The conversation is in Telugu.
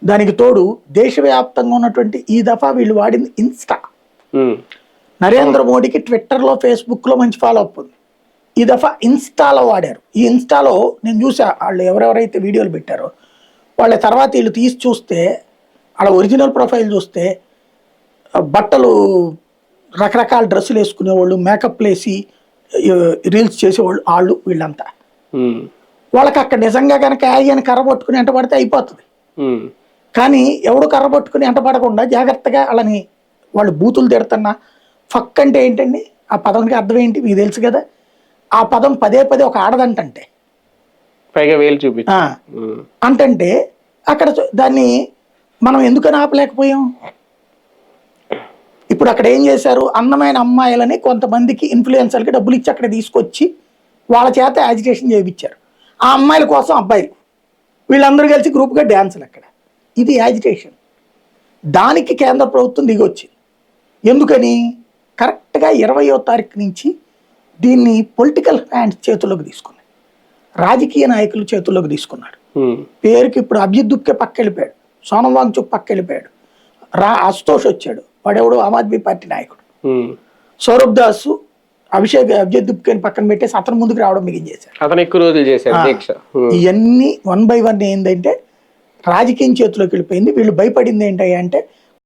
దానికి తోడు దేశవ్యాప్తంగా ఉన్నటువంటి ఈ దఫా వీళ్ళు వాడింది ఇన్స్టా. నరేంద్ర మోడీకి ట్విట్టర్లో ఫేస్బుక్లో మంచి ఫాలో అప్ ఉంది. ఈ దఫా ఇన్స్టాలో వాడారు. ఈ ఇన్స్టాలో నేను చూసా వాళ్ళు ఎవరెవరైతే వీడియోలు పెట్టారో వాళ్ళ తర్వాత వీళ్ళు తీసి చూస్తే వాళ్ళ ఒరిజినల్ ప్రొఫైల్ చూస్తే బట్టలు రకరకాల డ్రెస్సులు వేసుకునేవాళ్ళు, మేకప్లు వేసి రీల్స్ చేసేవాళ్ళు వాళ్ళు వీళ్ళంతా. వాళ్ళకి అక్కడ నిజంగా కనుక ఆయన కర్ర పట్టుకుని ఎంట పడితే అయిపోతుంది. కానీ ఎవడు కర్ర పట్టుకుని ఎంట పడకుండా జాగ్రత్తగా వాళ్ళని వాళ్ళు బూతులు తిడుతున్నా ఫక్ అంటే ఏంటండి ఆ పదంకి అర్థం ఏంటి మీకు తెలుసు కదా. ఆ పదం పదే పదే ఒక ఆడదంటే పైగా వేలు చూపి అంటే అక్కడ దాన్ని మనం ఎందుకని ఆపలేకపోయాం. ఇప్పుడు అక్కడ ఏం చేశారు, అందమైన అమ్మాయిలని కొంతమందికి ఇన్ఫ్లుయెన్సర్కి డబ్బులు ఇచ్చి అక్కడ తీసుకొచ్చి వాళ్ళ చేత యాజిటేషన్ చేయించారు. ఆ అమ్మాయిల కోసం అబ్బాయిలు వీళ్ళందరూ కలిసి గ్రూప్గా డ్యాన్సులు అక్కడ. ఇది యాజిటేషన్. దానికి కేంద్ర ప్రభుత్వం దిగొచ్చింది. ఎందుకని కరెక్ట్గా 20వ తారీఖు నుంచి దీన్ని పొలిటికల్ హ్యాండ్స్ చేతుల్లోకి తీసుకున్నాయి, రాజకీయ నాయకులు చేతుల్లోకి తీసుకున్నాడు. పేరుకి ఇప్పుడు అభిజిత్ దుప్కే పక్క వెళ్ళిపోయాడు, సోనం వాంగ్చుక్ పక్క వెళ్ళిపోయాడు, అశుతోష్ వచ్చాడు, వాడెవడు ఆమ్ ఆద్మీ పార్టీ నాయకుడు. సౌరభ్ దాస్ అభిజిత్ దుప్కేని పక్కన పెట్టేసి అతను ముందుకు రావడం మిగించేశారు. అతను ఎక్కువ రోజులు చేశారు. ఇవన్నీ 1 by 1 ఏంటంటే రాజకీయం చేతిలోకి వెళ్ళిపోయింది. వీళ్ళు భయపడింది ఏంటంటే